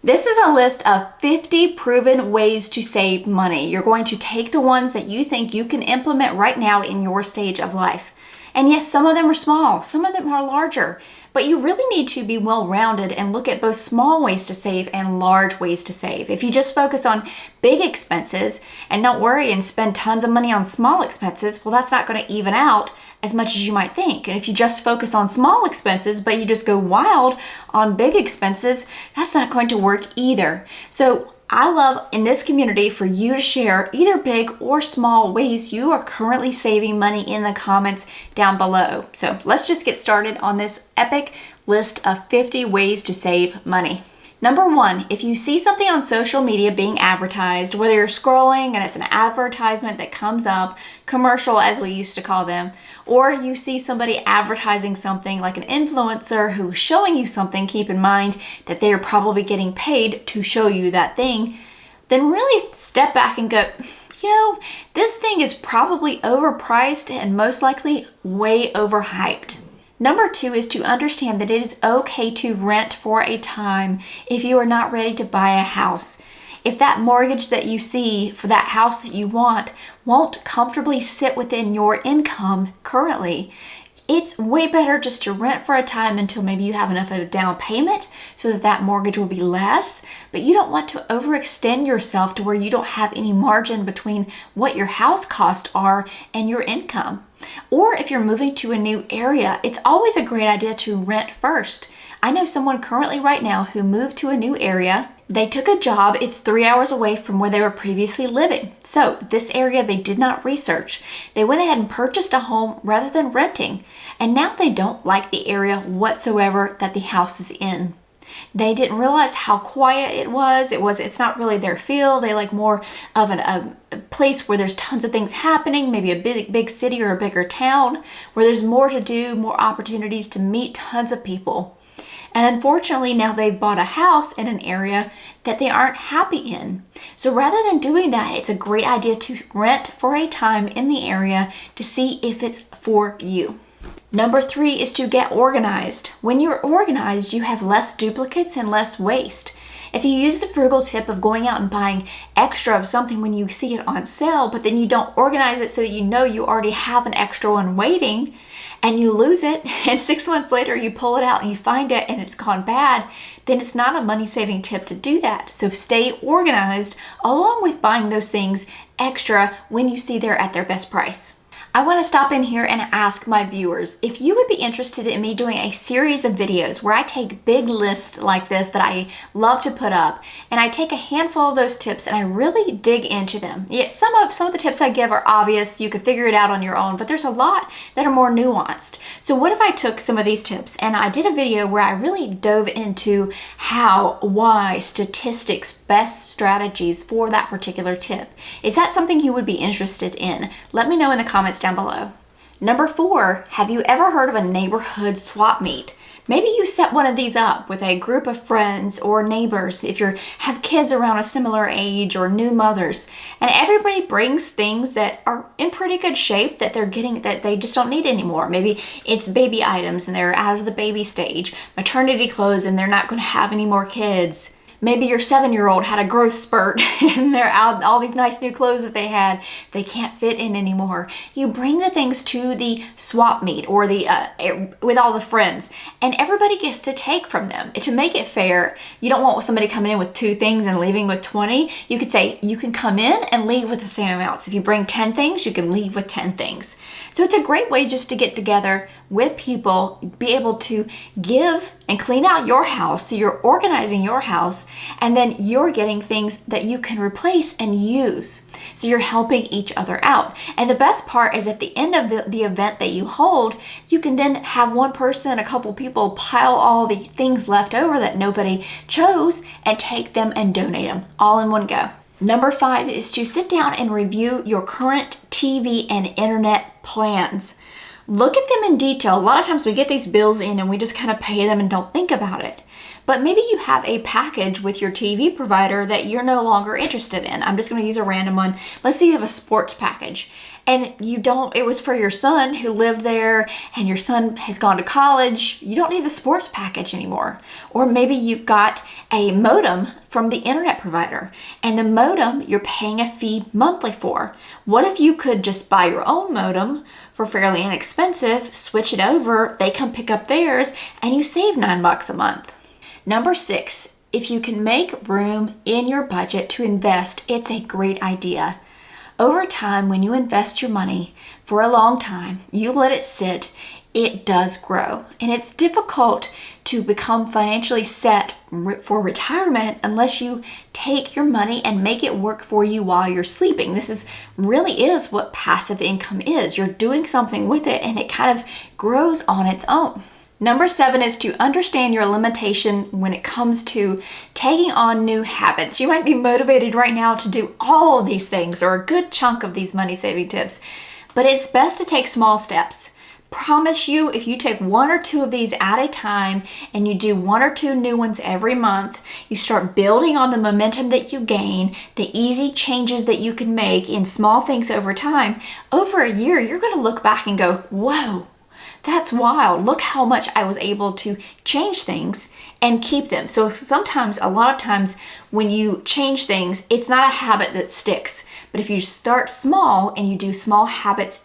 This is a list of 50 proven ways to save money. You're going to take the ones that you think you can implement right now in your stage of life. And yes, some of them are small, some of them are larger, but you really need to be well-rounded and look at both small ways to save and large ways to save. If you just focus on big expenses and don't worry and spend tons of money on small expenses, well, that's not going to even out as much as you might think. And if you just focus on small expenses, but you just go wild on big expenses, that's not going to work either. So I love in this community for you to share either big or small ways you are currently saving money in the comments down below. So let's just get started on this epic list of 50 ways to save money. Number 1, if you see something on social media being advertised, whether you're scrolling and it's an advertisement that comes up, commercial as we used to call them, or you see somebody advertising something like an influencer who's showing you something, keep in mind that they are probably getting paid to show you that thing, then really step back and go, this thing is probably overpriced and most likely way overhyped. Number 2 is to understand that it is okay to rent for a time if you are not ready to buy a house. If that mortgage that you see for that house that you want won't comfortably sit within your income currently, it's way better just to rent for a time until maybe you have enough of a down payment so that that mortgage will be less, but you don't want to overextend yourself to where you don't have any margin between what your house costs are and your income. Or if you're moving to a new area, it's always a great idea to rent first. I know someone currently right now who moved to a new area. They took a job, it's 3 hours away from where they were previously living. So this area they did not research. They went ahead and purchased a home rather than renting. And now they don't like the area whatsoever that the house is in. They didn't realize how quiet it was. It's not really their feel. They like more of a place where there's tons of things happening, maybe a big city or a bigger town where there's more to do, more opportunities to meet tons of people. And unfortunately, now they've bought a house in an area that they aren't happy in. So rather than doing that, it's a great idea to rent for a time in the area to see if it's for you. Number 3 is to get organized. When you're organized, you have less duplicates and less waste. If you use the frugal tip of going out and buying extra of something when you see it on sale, but then you don't organize it so that you know you already have an extra one waiting, and you lose it, and 6 months later you pull it out and you find it and it's gone bad, then it's not a money-saving tip to do that. So stay organized along with buying those things extra when you see they're at their best price. I want to stop in here and ask my viewers if you would be interested in me doing a series of videos where I take big lists like this that I love to put up, and I take a handful of those tips and I really dig into them. Yeah, some of the tips I give are obvious, you could figure it out on your own, but there's a lot that are more nuanced. So what if I took some of these tips and I did a video where I really dove into how, why, statistics, best strategies for that particular tip? Is that something you would be interested in? Let me know in the comments down below. Number 4, have you ever heard of a neighborhood swap meet? Maybe you set one of these up with a group of friends or neighbors if you have kids around a similar age or new mothers, and everybody brings things that are in pretty good shape that they're getting that they just don't need anymore. Maybe it's baby items and they're out of the baby stage, maternity clothes and they're not going to have any more kids. Maybe your 7-year-old had a growth spurt and they're out, all these nice new clothes that they had, they can't fit in anymore. You bring the things to the swap meet or with all the friends, and everybody gets to take from them. To make it fair, you don't want somebody coming in with 2 things and leaving with 20. You could say you can come in and leave with the same amounts. If you bring 10 things, you can leave with 10 things. So it's a great way just to get together with people, be able to give and clean out your house. So you're organizing your house, and then you're getting things that you can replace and use. So you're helping each other out. And the best part is at the end of the event that you hold, you can then have one person, a couple people pile all the things left over that nobody chose and take them and donate them all in one go. Number 5 is to sit down and review your current TV and internet plans. Look at them in detail. A lot of times we get these bills in and we just kind of pay them and don't think about it. But maybe you have a package with your TV provider that you're no longer interested in. I'm just going to use a random one. Let's say you have a sports package and it was for your son who lived there and your son has gone to college. You don't need the sports package anymore. Or maybe you've got a modem from the internet provider and the modem you're paying a fee monthly for. What if you could just buy your own modem for fairly inexpensive, switch it over, they come pick up theirs, and you save $9 a month. Number 6, if you can make room in your budget to invest, it's a great idea. Over time, when you invest your money for a long time, you let it sit, it does grow. And it's difficult to become financially set for retirement unless you take your money and make it work for you while you're sleeping. This really is what passive income is. You're doing something with it and it kind of grows on its own. Number 7 is to understand your limitation when it comes to taking on new habits. You might be motivated right now to do all of these things or a good chunk of these money saving tips, but it's best to take small steps. Promise you, if you take 1 or 2 of these at a time and you do 1 or 2 new ones every month, you start building on the momentum that you gain, the easy changes that you can make in small things over time, over a year, you're going to look back and go, whoa, that's wild. Look how much I was able to change things and keep them. So sometimes, a lot of times when you change things, it's not a habit that sticks. But if you start small and you do small habits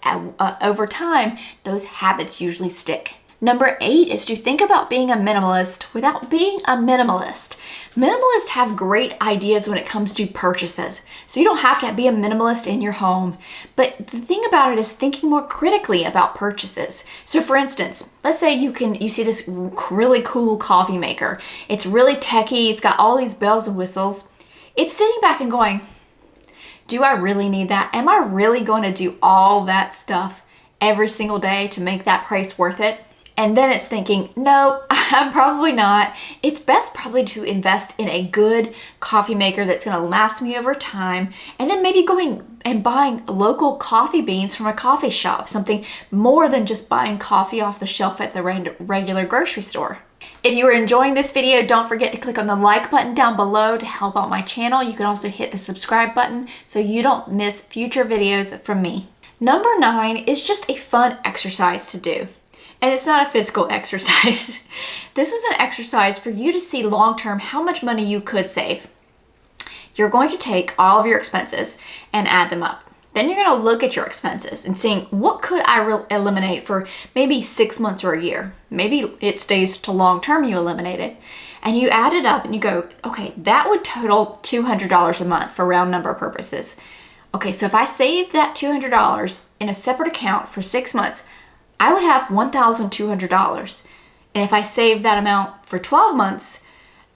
over time, those habits usually stick. Number 8 is to think about being a minimalist without being a minimalist. Minimalists have great ideas when it comes to purchases. So you don't have to be a minimalist in your home. But the thing about it is thinking more critically about purchases. So for instance, let's say you see this really cool coffee maker. It's really techy. It's got all these bells and whistles. It's sitting back and going, do I really need that? Am I really going to do all that stuff every single day to make that price worth it? And then it's thinking, no, I'm probably not. It's best probably to invest in a good coffee maker that's going to last me over time. And then maybe going and buying local coffee beans from a coffee shop, something more than just buying coffee off the shelf at the regular grocery store. If you are enjoying this video, don't forget to click on the like button down below to help out my channel. You can also hit the subscribe button so you don't miss future videos from me. Number 9 is just a fun exercise to do. And it's not a physical exercise. This is an exercise for you to see long-term how much money you could save. You're going to take all of your expenses and add them up. Then you're going to look at your expenses and seeing what could I eliminate for maybe 6 months or a year. Maybe it stays to long-term, you eliminate it. And you add it up and you go, okay, that would total $200 a month for round number purposes. Okay, so if I saved that $200 in a separate account for 6 months, I would have $1,200. And if I saved that amount for 12 months,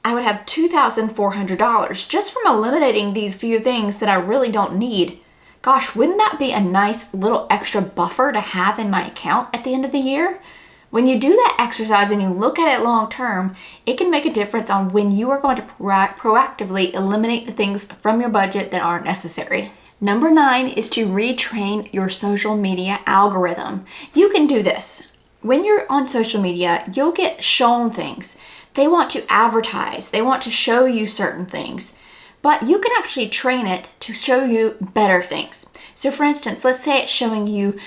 I would have $2,400 just from eliminating these few things that I really don't need. Gosh, wouldn't that be a nice little extra buffer to have in my account at the end of the year? When you do that exercise and you look at it long term, it can make a difference on when you are going to proactively eliminate the things from your budget that aren't necessary. Number 9 is to retrain your social media algorithm. You can do this. When you're on social media, you'll get shown things. They want to advertise. They want to show you certain things. But you can actually train it to show you better things. So for instance, let's say it's showing you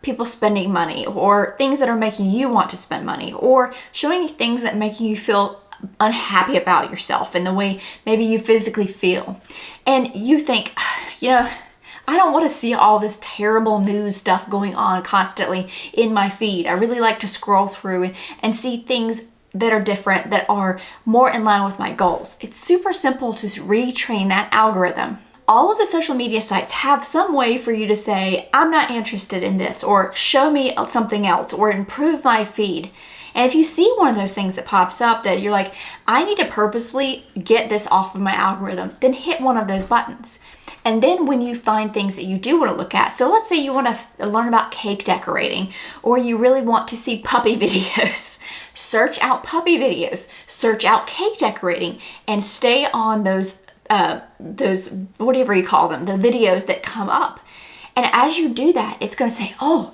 people spending money or things that are making you want to spend money or showing you things that make you feel unhappy about yourself and the way maybe you physically feel. And you think, I don't want to see all this terrible news stuff going on constantly in my feed. I really like to scroll through and see things that are different, that are more in line with my goals. It's super simple to retrain that algorithm. All of the social media sites have some way for you to say, I'm not interested in this, or show me something else, or improve my feed. And if you see one of those things that pops up that you're like, I need to purposefully get this off of my algorithm, then hit one of those buttons. And then when you find things that you do want to look at, so let's say you want to learn about cake decorating, or you really want to see puppy videos, search out puppy videos, search out cake decorating, and stay on those whatever you call them, the videos that come up. And as you do that, it's going to say, oh,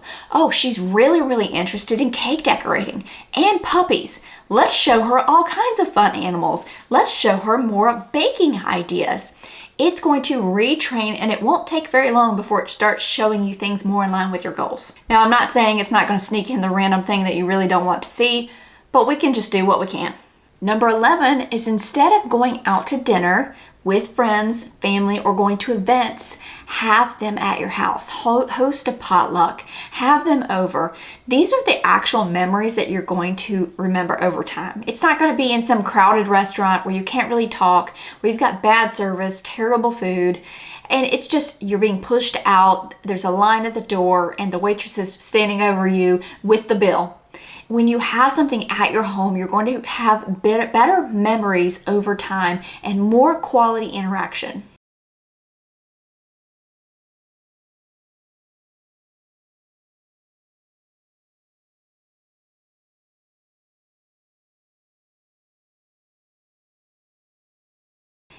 she's really, really interested in cake decorating and puppies. Let's show her all kinds of fun animals. Let's show her more baking ideas. It's going to retrain, and it won't take very long before it starts showing you things more in line with your goals. Now, I'm not saying it's not going to sneak in the random thing that you really don't want to see, but we can just do what we can. Number 11 is, instead of going out to dinner with friends, family, or going to events, have them at your house. Host a potluck. Have them over. These are the actual memories that you're going to remember over time. It's not going to be in some crowded restaurant where you can't really talk, where you've got bad service, terrible food, and it's just you're being pushed out. There's a line at the door, and the waitress is standing over you with the bill. When you have something at your home, you're going to have better memories over time and more quality interaction.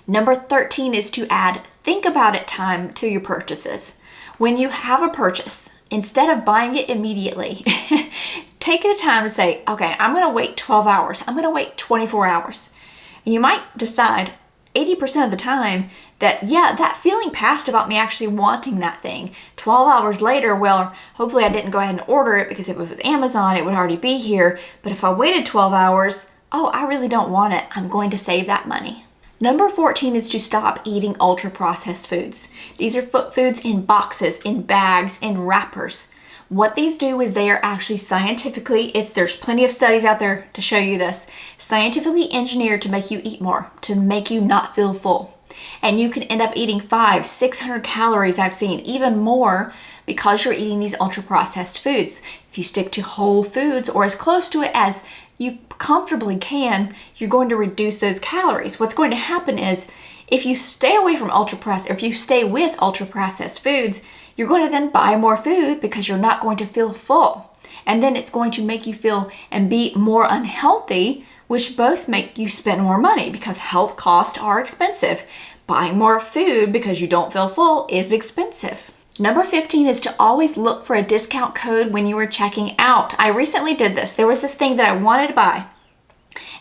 Number 13 is to add think about it time to your purchases. When you have a purchase, instead of buying it immediately, take the time to say, okay, I'm going to wait 12 hours. I'm going to wait 24 hours. And you might decide 80% of the time that, yeah, that feeling passed about me actually wanting that thing. 12 hours later, well, hopefully I didn't go ahead and order it, because if it was Amazon, it would already be here. But if I waited 12 hours, oh, I really don't want it. I'm going to save that money. Number 14 is to stop eating ultra-processed foods. These are foods in boxes, in bags, in wrappers. What these do is they are actually scientifically, there's plenty of studies out there to show you this, scientifically engineered to make you eat more, to make you not feel full. And you can end up eating 500-600 calories, I've seen, even more, because you're eating these ultra-processed foods. If you stick to whole foods, or as close to it as you comfortably can, you're going to reduce those calories. What's going to happen is, if you stay away from ultra-processed, or if you stay with ultra-processed foods, you're going to then buy more food because you're not going to feel full. And then it's going to make you feel and be more unhealthy, which both make you spend more money, because health costs are expensive. Buying more food because you don't feel full is expensive. Number 15 is to always look for a discount code when you are checking out. I recently did this. There was this thing that I wanted to buy,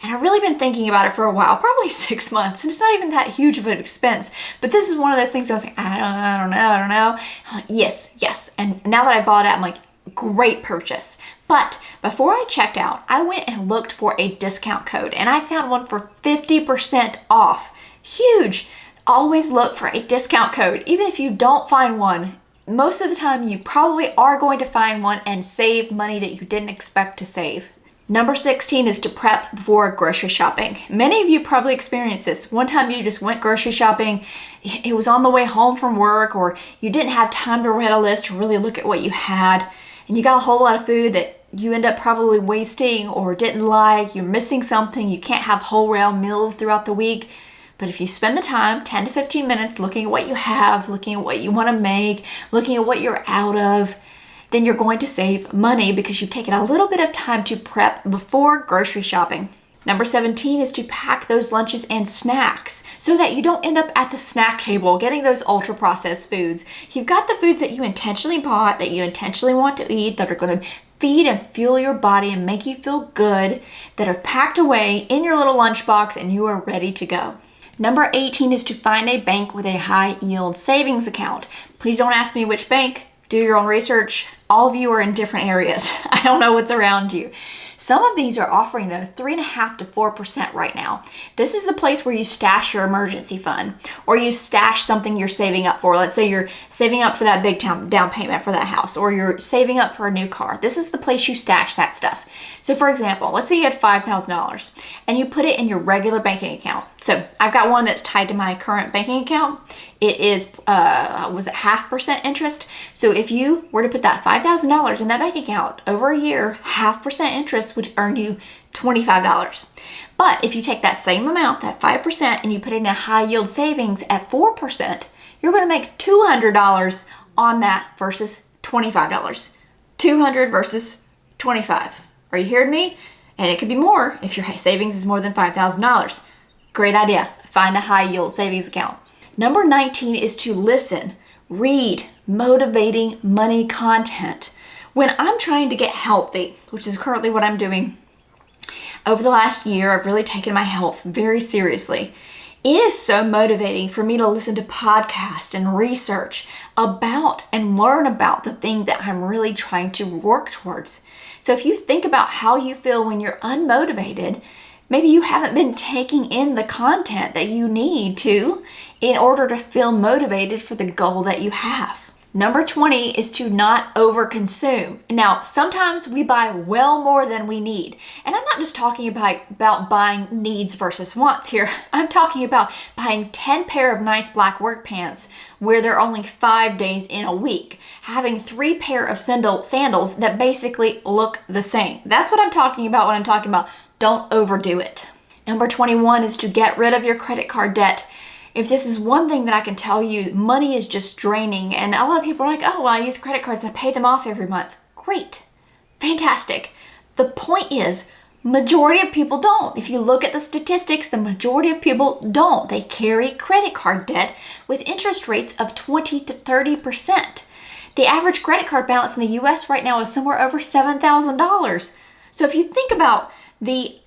and I've really been thinking about it for a while, probably 6 months, and it's not even that huge of an expense. But this is one of those things I was like, I don't know. I'm like, yes. And now that I bought it, I'm like, great purchase. But before I checked out, I went and looked for a discount code, and I found one for 50% off. Huge. Always look for a discount code. Even if you don't find one, most of the time you probably are going to find one and save money that you didn't expect to save. Number 16 is to prep before grocery shopping. Many of you probably experienced this. One time you just went grocery shopping, it was on the way home from work, or you didn't have time to write a list or really look at what you had, and you got a whole lot of food that you end up probably wasting or didn't like. You're missing something. You can't have whole round meals throughout the week. But if you spend the time, 10 to 15 minutes, looking at what you have, looking at what you want to make, looking at what you're out of, then you're going to save money because you've taken a little bit of time to prep before grocery shopping. Number 17 is to pack those lunches and snacks so that you don't end up at the snack table getting those ultra-processed foods. You've got the foods that you intentionally bought, that you intentionally want to eat, that are going to feed and fuel your body and make you feel good, that are packed away in your little lunchbox, and you are ready to go. Number 18 is to find a bank with a high yield savings account. Please don't ask me which bank. Do your own research. All of you are in different areas. I don't know what's around you. Some of these are offering though 3.5% to 4% right now. This is the place where you stash your emergency fund, or you stash something you're saving up for. Let's say you're saving up for that big down payment for that house, or you're saving up for a new car. This is the place you stash that stuff. So for example, let's say you had $5,000 and you put it in your regular banking account. So I've got one that's tied to my current banking account. It is, was it 0.5% interest? So if you were to put that $5,000 in that bank account over a year, 0.5% interest would earn you $25. But if you take that same amount, that 5%, and you put it in a high yield savings at 4%, you're going to make $200 on that versus $25. 200 versus 25. Are you hearing me? And it could be more if your savings is more than $5,000. Great idea. Find a high yield savings account. Number 19 is to listen. Read motivating money content. When I'm trying to get healthy, which is currently what I'm doing, over the last year, I've really taken my health very seriously. It is so motivating for me to listen to podcasts and research about and learn about the thing that I'm really trying to work towards. So if you think about how you feel when you're unmotivated, maybe you haven't been taking in the content that you need to in order to feel motivated for the goal that you have. Number 20 is to not overconsume. Now, sometimes we buy well more than we need. And I'm not just talking about buying needs versus wants here. I'm talking about buying 10 pair of nice black work pants where they're only 5 days in a week. Having 3 pair of sandals that basically look the same. That's what I'm talking about when I'm talking about don't overdo it. Number 21 is to get rid of your credit card debt. If this is one thing that I can tell you, money is just draining. And a lot of people are like, oh, well, I use credit cards and I pay them off every month. Great. Fantastic. The point is, majority of people don't. If you look at the statistics, the majority of people don't. They carry credit card debt with interest rates of 20 to 30%. The average credit card balance in the US right now is somewhere over $7,000. So if you think about the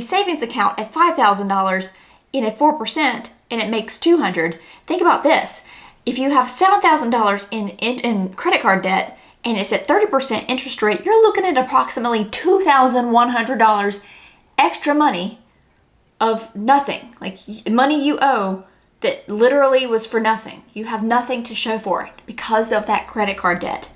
savings account at $5,000 in at 4%, and it makes $200. Think about this. If you have $7,000 in credit card debt and it's at 30% interest rate, you're looking at approximately $2,100 extra money of nothing. Like money you owe that literally was for nothing. You have nothing to show for it because of that credit card debt.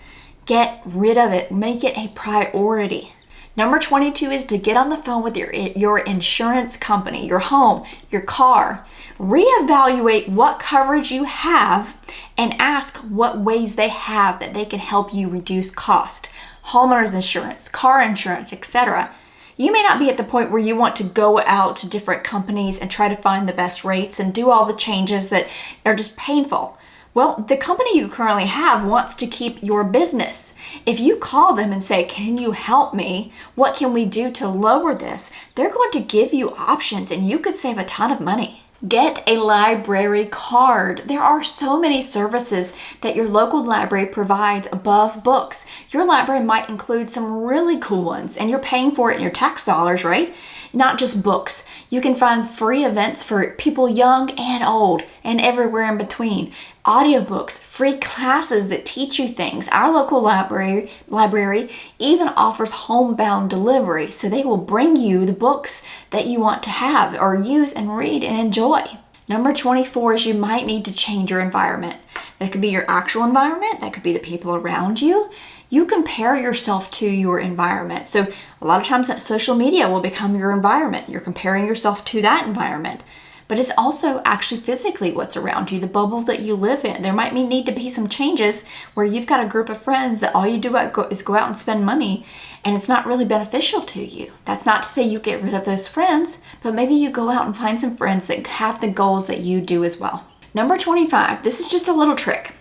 Get rid of it. Make it a priority. Number 22 is to get on the phone with your insurance company, your home, your car. Reevaluate what coverage you have and ask what ways they have that they can help you reduce cost. Homeowners insurance, car insurance, etc. You may not be at the point where you want to go out to different companies and try to find the best rates and do all the changes that are just painful. Well, the company you currently have wants to keep your business. If you call them and say, can you help me? What can we do to lower this? They're going to give you options and you could save a ton of money. Get a library card. There are so many services that your local library provides above books. Your library might include some really cool ones and you're paying for it in your tax dollars, right? Not just books. You can find free events for people young and old and everywhere in between. Audiobooks, free classes that teach you things. Our local library even offers homebound delivery, so they will bring you the books that you want to have or use and read and enjoy. Number 24 is you might need to change your environment. That could be your actual environment. That could be the people around you. You compare yourself to your environment. So a lot of times that social media will become your environment. You're comparing yourself to that environment. But it's also actually physically what's around you, the bubble that you live in. There might need to be some changes where you've got a group of friends that all you do is go out and spend money and it's not really beneficial to you. That's not to say you get rid of those friends, but maybe you go out and find some friends that have the goals that you do as well. Number 25, this is just a little trick.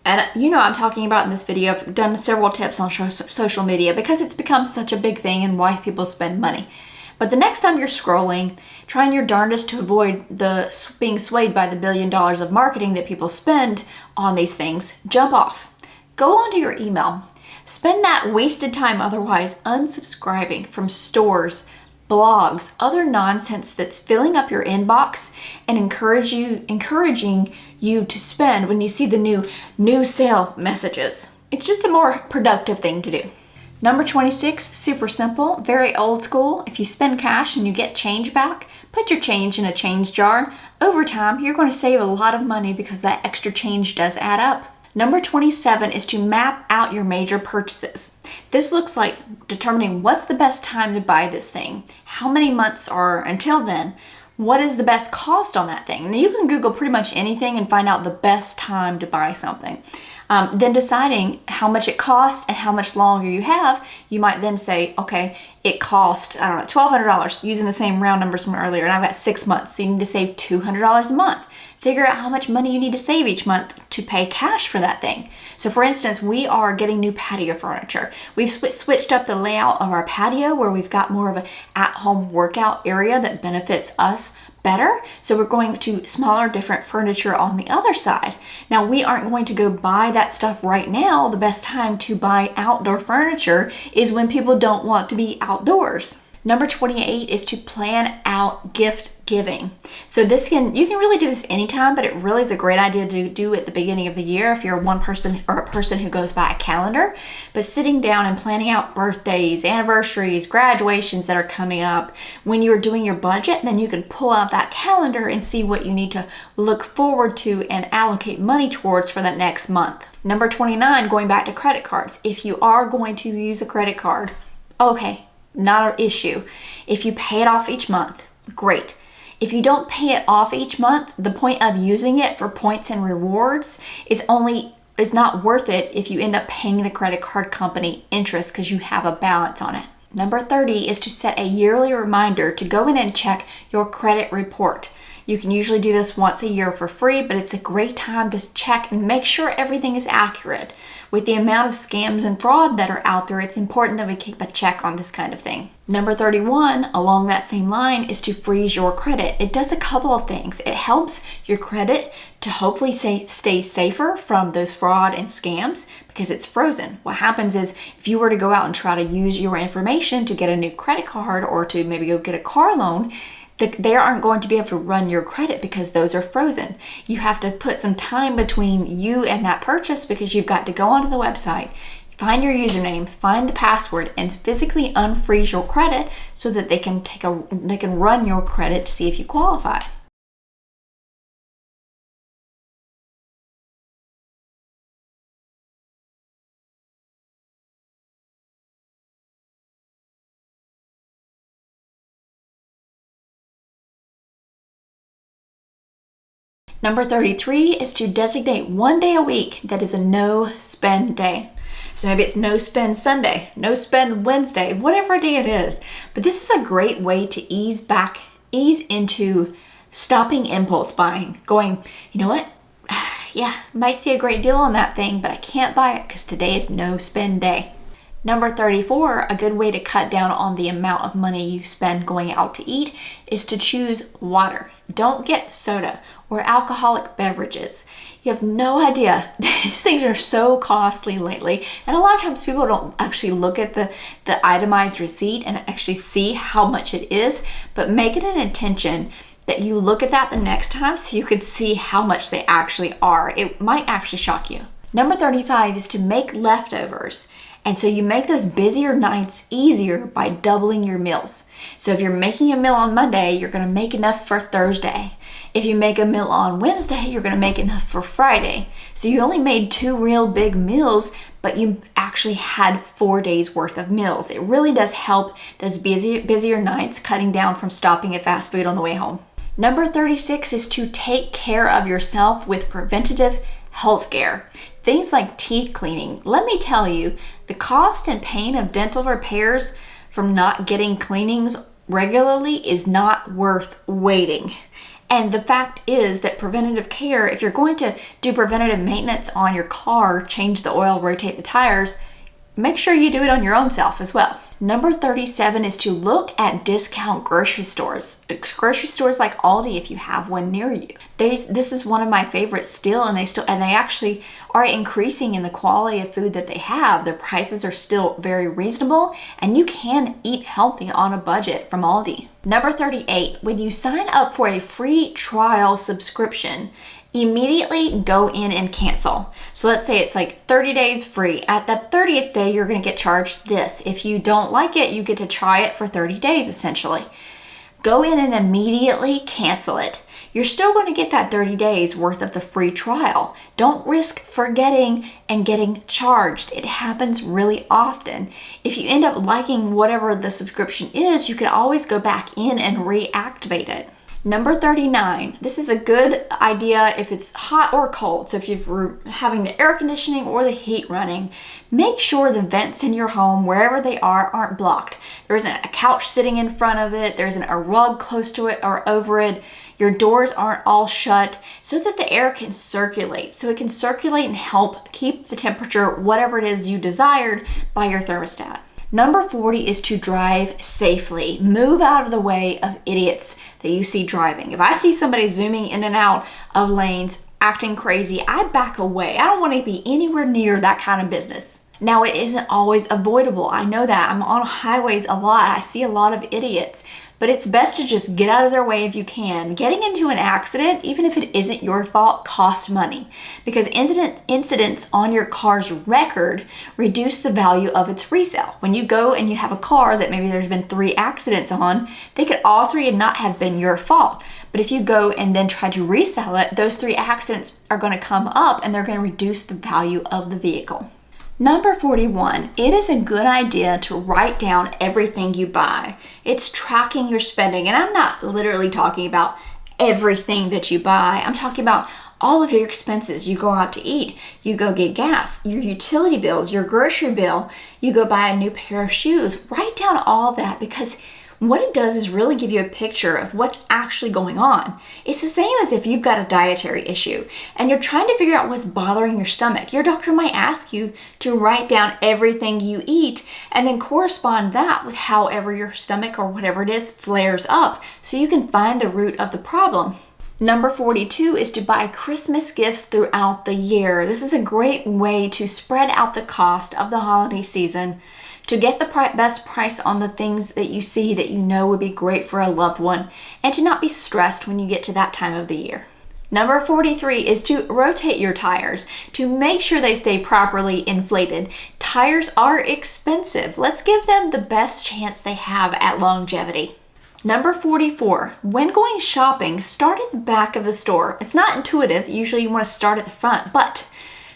And you know I'm talking about in this video, I've done several tips on social media because it's become such a big thing and why people spend money. But the next time you're scrolling, trying your darndest to avoid being swayed by the $1 billion of marketing that people spend on these things, jump off. Go onto your email. Spend that wasted time otherwise unsubscribing from stores, blogs, other nonsense that's filling up your inbox and encouraging you to spend when you see the new sale messages. It's just a more productive thing to do. Number 26, super simple, very old school. If you spend cash and you get change back, put your change in a change jar. Over time, you're going to save a lot of money because that extra change does add up. Number 27 is to map out your major purchases. This looks like determining what's the best time to buy this thing, how many months are until then, what is the best cost on that thing. Now you can Google pretty much anything and find out the best time to buy something. Then deciding how much it costs and how much longer you have, you might then say, okay, it cost, I don't know, $1,200 using the same round numbers from earlier, and I've got 6 months, so you need to save $200 a month. Figure out how much money you need to save each month to pay cash for that thing. So for instance, we are getting new patio furniture. We've switched up the layout of our patio where we've got more of an at-home workout area that benefits us better. So we're going to smaller, different furniture on the other side. Now, we aren't going to go buy that stuff right now. The best time to buy outdoor furniture is when people don't want to be outdoors. Number 28 is to plan out gift giving. So you can really do this anytime, but it really is a great idea to do at the beginning of the year if you're one person or a person who goes by a calendar. But sitting down and planning out birthdays, anniversaries, graduations that are coming up, when you're doing your budget, then you can pull out that calendar and see what you need to look forward to and allocate money towards for that next month. Number 29, going back to credit cards. If you are going to use a credit card, okay, not an issue. If you pay it off each month, great. If you don't pay it off each month, the point of using it for points and rewards is not worth it if you end up paying the credit card company interest because you have a balance on it. Number 30 is to set a yearly reminder to go in and check your credit report. You can usually do this once a year for free, but it's a great time to check and make sure everything is accurate. With the amount of scams and fraud that are out there, it's important that we keep a check on this kind of thing. Number 31, along that same line, is to freeze your credit. It does a couple of things. It helps your credit to hopefully stay safer from those fraud and scams because it's frozen. What happens is if you were to go out and try to use your information to get a new credit card or to maybe go get a car loan, they aren't going to be able to run your credit because those are frozen. You have to put some time between you and that purchase because you've got to go onto the website, find your username, find the password, and physically unfreeze your credit so that they can run your credit to see if you qualify. Number 33 is to designate one day a week that is a no spend day. So maybe it's no spend Sunday, no spend Wednesday, whatever day it is. But this is a great way to ease into stopping impulse buying, going, you know what? Yeah, might see a great deal on that thing, but I can't buy it because today is no spend day. Number 34, a good way to cut down on the amount of money you spend going out to eat is to choose water. Don't get soda or alcoholic beverages. You have no idea. These things are so costly lately. And a lot of times people don't actually look at the itemized receipt and actually see how much it is, but make it an intention that you look at that the next time so you could see how much they actually are. It might actually shock you. Number 35 is to make leftovers. And so you make those busier nights easier by doubling your meals. So if you're making a meal on Monday, you're going to make enough for Thursday. If you make a meal on Wednesday, you're going to make enough for Friday. So you only made 2 real big meals, but you actually had 4 days worth of meals. It really does help those busier nights, cutting down from stopping at fast food on the way home. Number 36 is to take care of yourself with preventative health care. Things like teeth cleaning. Let me tell you, the cost and pain of dental repairs from not getting cleanings regularly is not worth waiting. And the fact is that preventative care, if you're going to do preventative maintenance on your car, change the oil, rotate the tires, make sure you do it on your own self as well. Number 37 is to look at discount grocery stores. Grocery stores like Aldi, if you have one near you. This is one of my favorites still, and they actually are increasing in the quality of food that they have. Their prices are still very reasonable, and you can eat healthy on a budget from Aldi. Number 38, when you sign up for a free trial subscription, immediately go in and cancel. So let's say it's like 30 days free. At that 30th day, you're going to get charged this. If you don't like it, you get to try it for 30 days essentially. Go in and immediately cancel it. You're still going to get that 30 days worth of the free trial. Don't risk forgetting and getting charged. It happens really often. If you end up liking whatever the subscription is, you can always go back in and reactivate it. Number 39, this is a good idea if it's hot or cold. So if you're having the air conditioning or the heat running, make sure the vents in your home, wherever they are, aren't blocked. There isn't a couch sitting in front of it, there isn't a rug close to it or over it. Your doors aren't all shut so that the air can circulate. So it can circulate and help keep the temperature, whatever it is you desired, by your thermostat. Number 40 is to drive safely. Move out of the way of idiots that you see driving. If I see somebody zooming in and out of lanes, acting crazy, I back away. I don't want to be anywhere near that kind of business. Now, it isn't always avoidable. I know that. I'm on highways a lot. I see a lot of idiots. But it's best to just get out of their way if you can. Getting into an accident, even if it isn't your fault, costs money because incidents on your car's record reduce the value of its resale. When you go and you have a car that maybe there's been 3 accidents on, they could all 3 not have been your fault. But if you go and then try to resell it, those 3 accidents are going to come up and they're going to reduce the value of the vehicle. Number 41, it is a good idea to write down everything you buy. It's tracking your spending, and I'm not literally talking about everything that you buy. I'm talking about all of your expenses. You go out to eat, you go get gas, your utility bills, your grocery bill, you go buy a new pair of shoes. Write down all that because what it does is really give you a picture of what's actually going on. It's the same as if you've got a dietary issue and you're trying to figure out what's bothering your stomach. Your doctor might ask you to write down everything you eat and then correspond that with however your stomach or whatever it is flares up so you can find the root of the problem. Number 42 is to buy Christmas gifts throughout the year. This is a great way to spread out the cost of the holiday season, to get the best price on the things that you see that you know would be great for a loved one, and to not be stressed when you get to that time of the year. Number 43 is to rotate your tires to make sure they stay properly inflated. Tires are expensive. Let's give them the best chance they have at longevity. Number 44, when going shopping, start at the back of the store. It's not intuitive. Usually you want to start at the front, but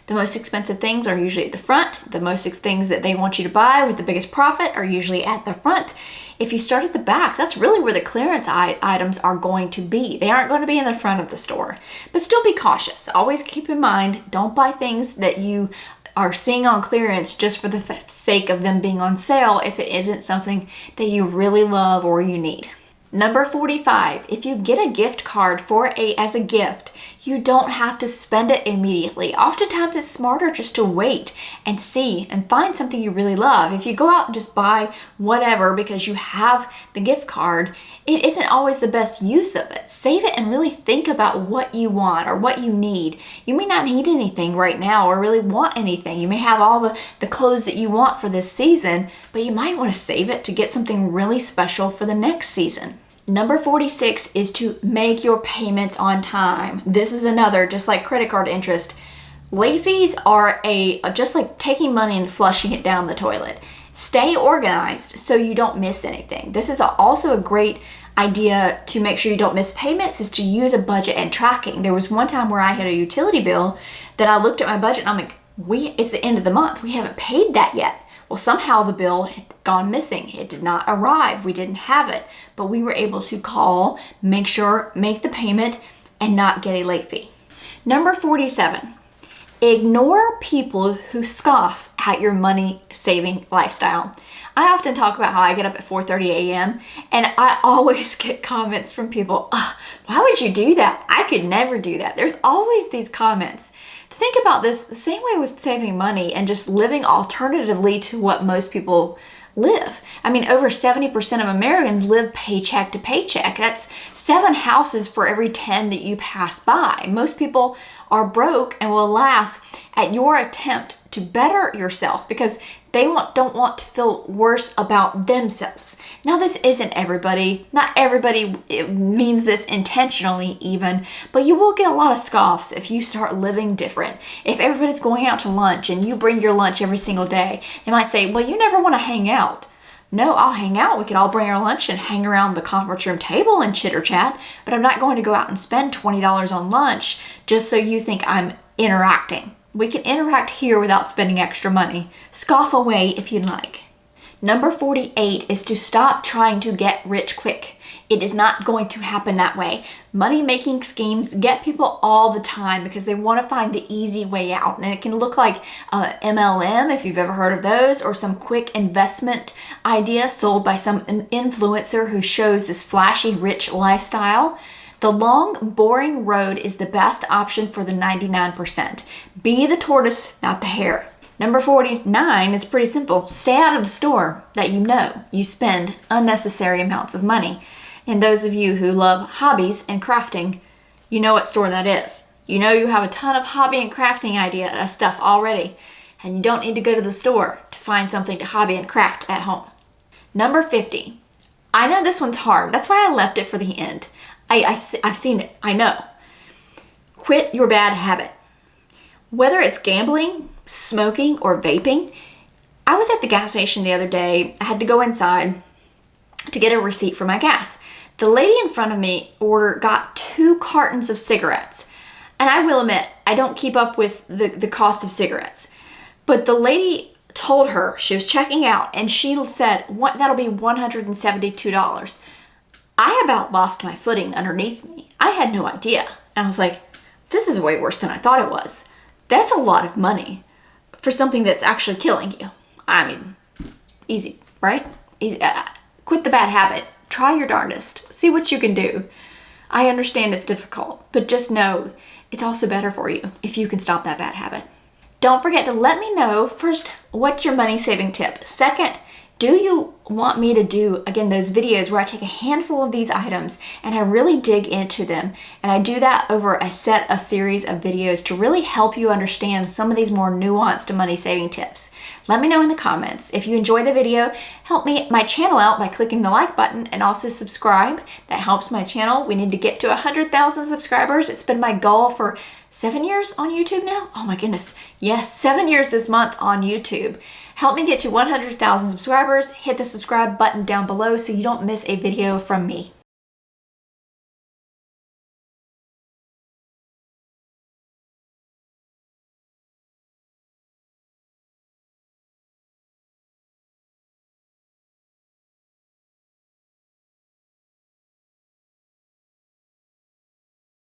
the most expensive things are usually at the front. The most things that they want you to buy with the biggest profit are usually at the front. If you start at the back, that's really where the clearance items are going to be. They aren't going to be in the front of the store. But still be cautious. Always keep in mind, don't buy things that you are seeing on clearance just for the sake of them being on sale if it isn't something that you really love or you need. Number 45, if you get a gift card as a gift, you don't have to spend it immediately. Oftentimes it's smarter just to wait and see and find something you really love. If you go out and just buy whatever because you have the gift card, it isn't always the best use of it. Save it and really think about what you want or what you need. You may not need anything right now or really want anything. You may have all the clothes that you want for this season, but you might want to save it to get something really special for the next season. Number 46 is to make your payments on time. This is another, just like credit card interest. Late fees are just like taking money and flushing it down the toilet. Stay organized so you don't miss anything. This is also a great idea to make sure you don't miss payments, is to use a budget and tracking. There was one time where I had a utility bill that I looked at my budget and I'm like, it's the end of the month. We haven't paid that yet. Well, somehow the bill had gone missing. It did not arrive. We didn't have it, but we were able to call, make the payment, and not get a late fee. Number 47, ignore people who scoff at your money-saving lifestyle. I often talk about how I get up at 4:30 a.m. and I always get comments from people, why would you do that? I could never do that. There's always these comments. Think about this the same way with saving money and just living alternatively to what most people live. I mean, over 70% of Americans live paycheck to paycheck. That's 7 houses for every 10 that you pass by. Most people are broke and will laugh at your attempt to better yourself because they don't want to feel worse about themselves. Now, this isn't everybody. Not everybody means this intentionally even, but you will get a lot of scoffs if you start living different. If everybody's going out to lunch and you bring your lunch every single day, they might say, well, you never want to hang out. No, I'll hang out. We could all bring our lunch and hang around the conference room table and chitter chat, but I'm not going to go out and spend $20 on lunch just so you think I'm interacting. We can interact here without spending extra money. Scoff away if you'd like. Number 48 is to stop trying to get rich quick. It is not going to happen that way. Money-making schemes get people all the time because they want to find the easy way out. And it can look like MLM, if you've ever heard of those, or some quick investment idea sold by some influencer who shows this flashy, rich lifestyle. The long, boring road is the best option for the 99%. Be the tortoise, not the hare. Number 49 is pretty simple. Stay out of the store that you know you spend unnecessary amounts of money. And those of you who love hobbies and crafting, you know what store that is. You know you have a ton of hobby and crafting stuff already, and you don't need to go to the store to find something to hobby and craft at home. Number 50. I know this one's hard. That's why I left it for the end. I've seen it. I know. Quit your bad habit. Whether it's gambling, smoking, or vaping. I was at the gas station the other day. I had to go inside to get a receipt for my gas. The lady in front of me got 2 cartons of cigarettes. And I will admit, I don't keep up with the cost of cigarettes. But the lady told her she was checking out, and she said, that'll be $172. I about lost my footing underneath me. I had no idea. And I was like, this is way worse than I thought it was. That's a lot of money for something that's actually killing you. I mean, easy, right? Easy. Quit the bad habit. Try your darndest. See what you can do. I understand it's difficult, but just know it's also better for you if you can stop that bad habit. Don't forget to let me know, first, what's your money saving tip? Second, do you want me to do, again, those videos where I take a handful of these items and I really dig into them? And I do that over a series of videos to really help you understand some of these more nuanced money saving tips. Let me know in the comments. If you enjoy the video, help my channel out by clicking the like button and also subscribe. That helps my channel. We need to get to 100,000 subscribers. It's been my goal for 7 years on YouTube now. Oh my goodness. Yes, 7 years this month on YouTube. Help me get to 100,000 subscribers. Hit the subscribe button down below so you don't miss a video from me.